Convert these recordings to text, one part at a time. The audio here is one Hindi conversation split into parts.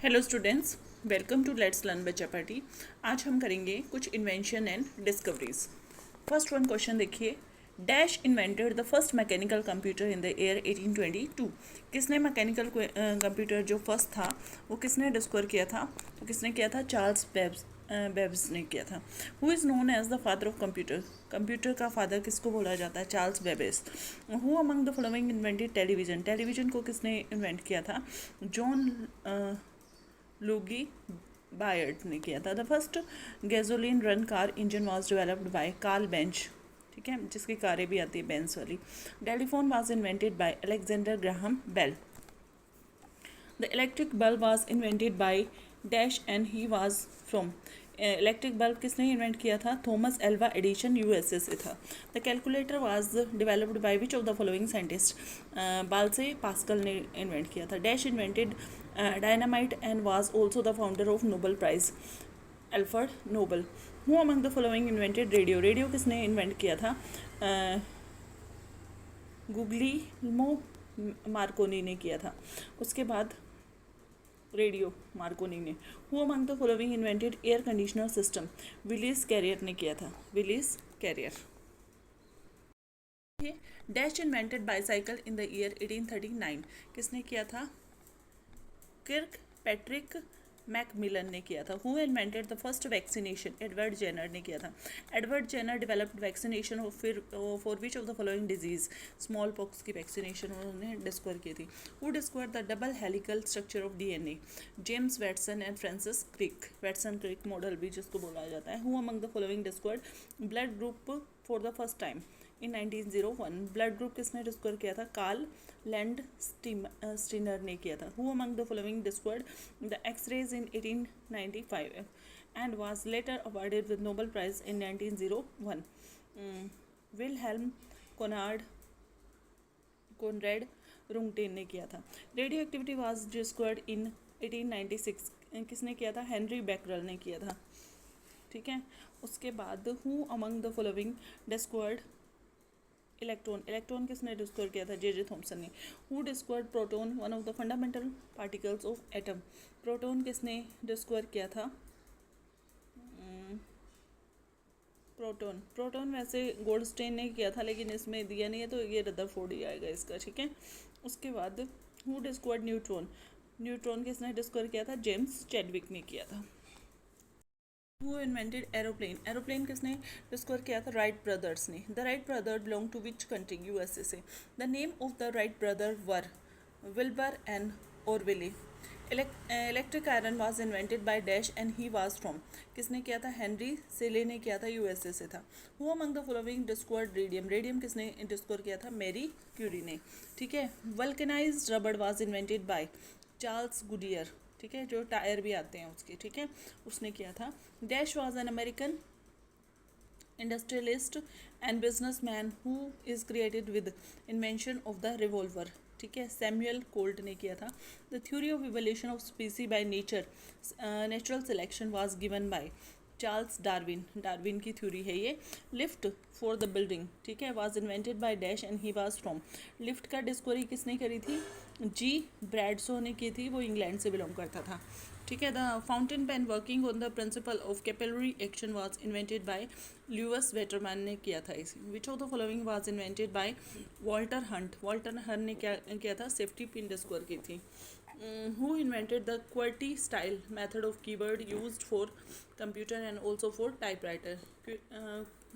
Hello students, welcome to let's learn by Chapati. आज हम करेंगे कुछ invention and discoveries. First one question देखिए, dash invented the first mechanical computer in the year 1822। किसने मैकेनिकल कंप्यूटर जो फर्स्ट था वो किसने डिस्कवर किया था? वो किसने किया था? चार्ल्स बेब्स ने किया था। Who is known as the father of computer? Computer का फादर किसको बोला जाता है? Charles Babbage. Who among the following invented television? Television को किसने इन्वेंट किया था? जॉन लूगी बायर्ड ने किया था। The first gasoline run car engine was developed by Karl Benz, ठीक है, जिसकी कारें भी आती है बेंस वाली। Telephone was invented by Alexander Graham Bell. The electric bulb was invented by dash and he was from. Electric bulb किसने इन्वेंट किया था? थॉमस एल्वा एडिशन यूएसए से था। The calculator was developed by which of the following scientist? Blaise Pascal ने इन्वेंट किया था। Dash invented dynamite and was also the founder of Nobel Prize? Alfred Nobel. Who among the following invented radio? Radio किसने इन्वेंट किया था? गुग्लियल्मो मार्कोनी ने किया था। उसके बाद रेडियो मार्कोनी ने। Who among the following invented air conditioner system? Willis Carrier ने किया था। Willis Carrier. Dash invented bicycle in the year 1839। किसने किया था? किर्क पैट्रिक मैकमिलन ने किया था। Who invented the first vaccination? Edward Jenner ने किया था। Edward Jenner developed vaccination for which of the following disease? Smallpox की वैक्सीनेशन उन्होंने डिस्कवर की थी। Who discover the double helical structure of DNA? James Watson and Francis Crick. Watson Crick model भी जिसको बोला जाता है। Who among the following discovered blood group for the first time in 1901? Blood group किसने डिस्कवर किया था? कार्ल लैंड स्टीनर ने किया था। Who among the following discovered the X-rays in 1895 and was later awarded with Nobel Prize in 1901? Wilhelm Conrad Roentgen ने किया था। Radioactivity was discovered in 1896। किसने किया था? हेनरी बैकरल ने किया था, ठीक है। उसके बाद who among the following discovered electron? Electron किसने डिस्कवर किया था? जे थॉमसन ने। Who discovered proton, one of the fundamental particles of atom? Proton किसने डिस्कवर किया था? प्रोटॉन वैसे गोल्डस्टेन ने किया था, लेकिन इसमें दिया नहीं है तो ये रदरफोर्ड ही आएगा इसका, ठीक है। उसके बाद हु डिस्कवर्ड न्यूट्रॉन? न्यूट्रॉन किसने डिस्कवर किया था? जेम्स चैडविक ने किया था। Who invented aeroplane? एरोप्लेन किसने डिस्कवर किया था? राइट ब्रदर्स ने। The Wright brother belong to which country? USA से। The name of the Wright brother were Wilbur and Orville. Electric iron was invented by dash and he was from. किसने किया था? हेनरी सेले ने किया था, यूएसए से था। Who among the following discovered radium? Radium किसने डिस्कवर किया था? मैरी क्यूरी ने, ठीक है। वल्केनाइज्ड रबड़ was invented by Charles Goodyear, ठीक है, जो टायर भी आते हैं उसके, ठीक है, उसने किया था। Dash was an American industrialist and businessman who is created with invention of the revolver, ठीक है, सैमुअल कोल्ट ने किया था। The theory of evolution of स्पीसी by nature natural selection was given by Charles Darwin. Darwin की थ्योरी है ये। लिफ्ट फॉर द बिल्डिंग, ठीक है, was invented by dash and he was from. Lift का डिस्कवरी किसने करी थी? जी ब्रैडसो ने की थी, वो इंग्लैंड से बिलोंग करता था, ठीक है। The fountain pen working on the principle of capillary action was invented by Lewis Waterman ने किया था इसे। Which of the following was invented by Walter Hunt? Walter Hunt ने क्या किया था? सेफ्टी पिन डिस्कवर की थी। Who invented the QWERTY style method of keyword used for computer and also for typewriter?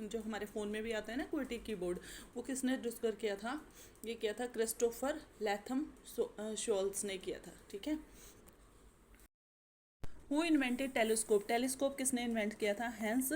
जो हमारे फ़ोन में भी आता है ना क्वर्टी कीबोर्ड, वो किसने डिस्कवर किया था? ये किया था क्रिस्टोफर लैथम शोल्स ने किया था, ठीक है। Who invented telescope? टेलीस्कोप किसने इन्वेंट किया था? हैंस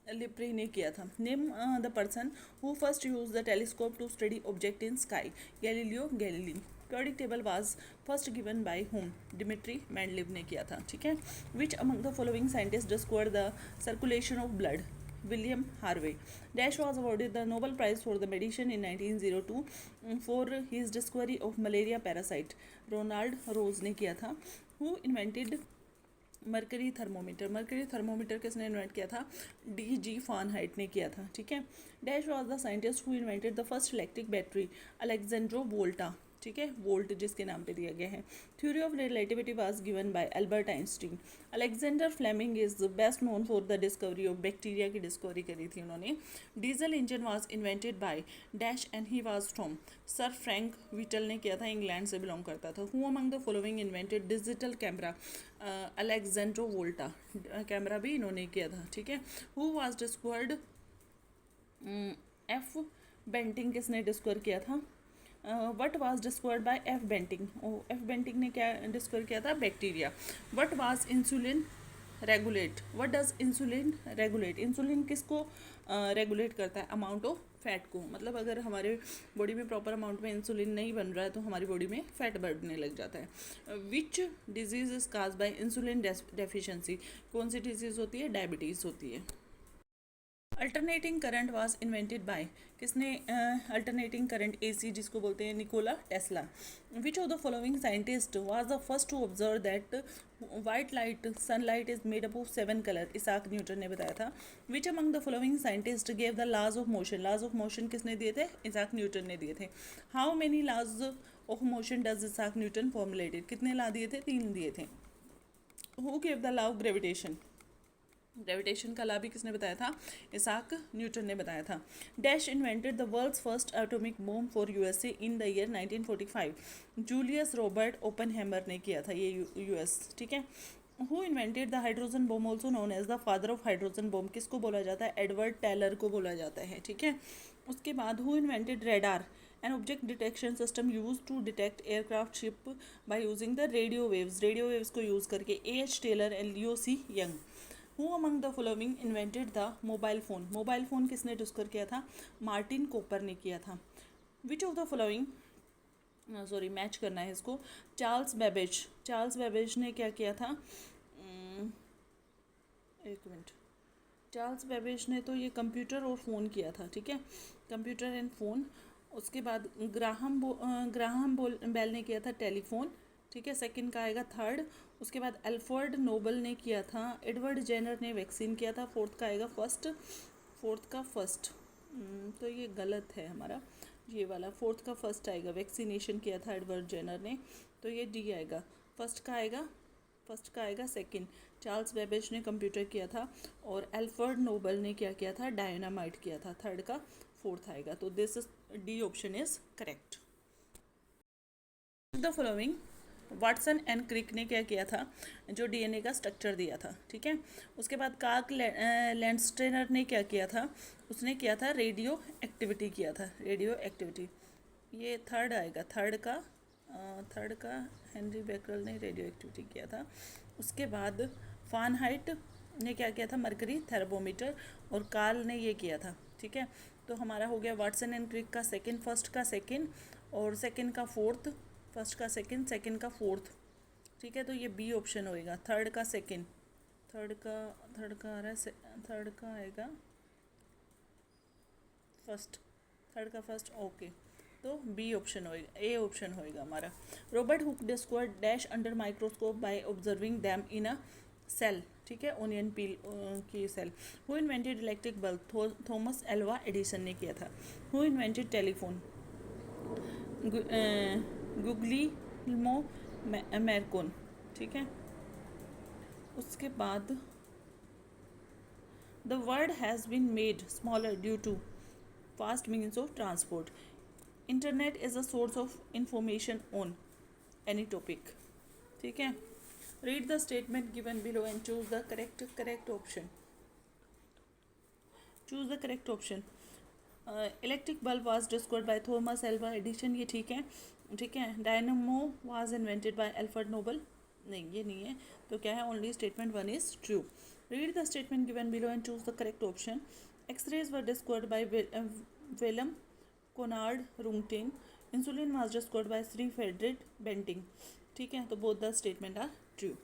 लिप्री ने किया था। Name the person who first use the telescope to study object in sky? Galileo Galilei. Periodic table was first given by whom? Dmitri Mendeleev ने किया था, ठीक है। Which among the following scientist discovered the circulation of blood? William Harvey. Dash was awarded the Nobel Prize for the medicine in 1902 for his discovery of malaria parasite? Ronald Ross ने किया था। Who invented mercury thermometer? Mercury thermometer किसने इन्वेंट किया था? डी जी फारनहाइट ने किया था, ठीक है। Dash was the scientist who invented the first electric battery? Alessandro Volta. ठीक है, वोल्ट जिसके नाम पे दिया गया है। Theory of relativity was given by Albert Einstein. Alexander Fleming is best known for the discovery of bacteria की डिस्कवरी करी थी उन्होंने। Diesel engine was invented by dash and he was from, sir Frank Whittle ने किया था, इंग्लैंड से बिलोंग करता था। Who among the following invented digital camera, Alessandro Volta, camera भी इन्होंने किया था, ठीक है। Who was discovered, F Banting किसने डिस्कवर किया था। What was discovered by F Banting, F Banting ने क्या डिस्कवर किया था, bacteria. What was insulin regulate, what does insulin regulate, insulin किसको रेगुलेट करता है, अमाउंट ऑफ फैट को, मतलब अगर हमारे बॉडी में प्रॉपर अमाउंट में इंसुलिन नहीं बन रहा है तो हमारी बॉडी में फैट बढ़ने लग जाता है। Which disease is cause by insulin deficiency, कौन सी डिजीज होती है, डायबिटीज़ होती है। Alternating current was invented by, किसने अल्टरनेटिंग करंट एसी जिसको बोलते हैं, Nikola Tesla. Which of the following scientist was the first to observe that white light sunlight is made up of 7 colour, Isaac Newton ने बताया था। Which among the following scientist gave the laws of motion, laws of motion किसने दिए थे, इसाक न्यूटन ने दिए थे। How many laws of motion does Isaac Newton formulated, कितने लॉ दिए थे, 3 दिए थे। Who gave the law of gravitation, gravitation का लॉ भी किसने बताया था, इसाक न्यूटन ने बताया था। Dash invented the world's first atomic bomb for USA in the year 1945, Julius Robert Oppenheimer ने किया था ये यूएस, ठीक है। हु इन्वेंटेड द hydrogen bomb also known as the father of hydrogen bomb, किसको बोला जाता है, एडवर्ड टेलर को बोला जाता है, ठीक है। उसके बाद who invented radar, an object detection system use to detect aircraft ship by using the radio waves को यूज़ करके, H Teller and Leo C Young. Who among the following invented the mobile phone, mobile phone किसने डिस्कवर किया था, मार्टिन कॉपर ने किया था। Which of the following, sorry match करना है इसको, चार्ल्स बेबेज, चार्ल्स बेबेज ने क्या किया था, एक मिनट, चार्ल्स बेबेज ने तो ये कंप्यूटर और फ़ोन किया था, ठीक है, कंप्यूटर एंड फ़ोन। उसके बाद ग्राहम बेल ने किया था टेलीफोन, ठीक है, सेकंड का आएगा थर्ड। उसके बाद अल्फ्रेड नोबल ने किया था, एडवर्ड जेनर ने वैक्सीन किया था, फोर्थ का आएगा फर्स्ट, फोर्थ का फर्स्ट, तो ये गलत है हमारा, ये वाला फोर्थ का फर्स्ट आएगा, वैक्सीनेशन किया था एडवर्ड जेनर ने, तो ये डी आएगा। फर्स्ट का आएगा सेकंड, चार्ल्स बेबेज ने कंप्यूटर किया था और अल्फ्रेड नोबल ने क्या किया था, डायनामाइट किया था, थर्ड का फोर्थ आएगा, तो this is D option is correct. The following, Watson and Crick ने क्या किया था, जो डीएनए का स्ट्रक्चर दिया था, ठीक है। उसके बाद कार्क लैंडस्टेनर ने क्या किया था, उसने किया था रेडियो एक्टिविटी किया था, रेडियो एक्टिविटी, ये थर्ड आएगा, थर्ड का हेनरी बेकरल ने रेडियो एक्टिविटी किया था। उसके बाद फानहाइट ने क्या किया था, मरकरी थर्मोमीटर, और कार्ल ने ये किया था, ठीक है। तो हमारा हो गया वाटसन एंड क्रिक का सेकंड, फर्स्ट का सेकंड और सेकंड का फोर्थ, फर्स्ट का सेकंड, सेकंड का फोर्थ, ठीक है। तो ये बी ऑप्शन होएगा, थर्ड का सेकंड, थर्ड का आ रहा है, थर्ड का आएगा फर्स्ट, थर्ड का फर्स्ट, ओके, तो बी ऑप्शन होएगा, ए ऑप्शन होएगा हमारा। Robert Hooke discovered dash under microscope by observing them in a cell, ठीक है, ओनियन पील की cell. Who invented electric bulb, Thomas Alva Edison ने किया था। Who invented telephone, Guglielmo Marconi, ठीक है। उसके बाद the world has been made smaller due to fast means of transport, internet is a source of information on any topic, ठीक है। Read the statement given below and choose the correct option, choose the correct option. Electric bulb was discovered by Thomas Alva Edison, ये ठीक है, ठीक है। Dynamo was invented bye Alfred Nobel, नहीं ये नहीं है, तो क्या है, only statement one is true. Read the statement given below and choose the correct option. X-rays were discovered by William Conrad Roentgen, insulin was discovered by Shri Frederick Banting, ठीक है। तो both the statement are true.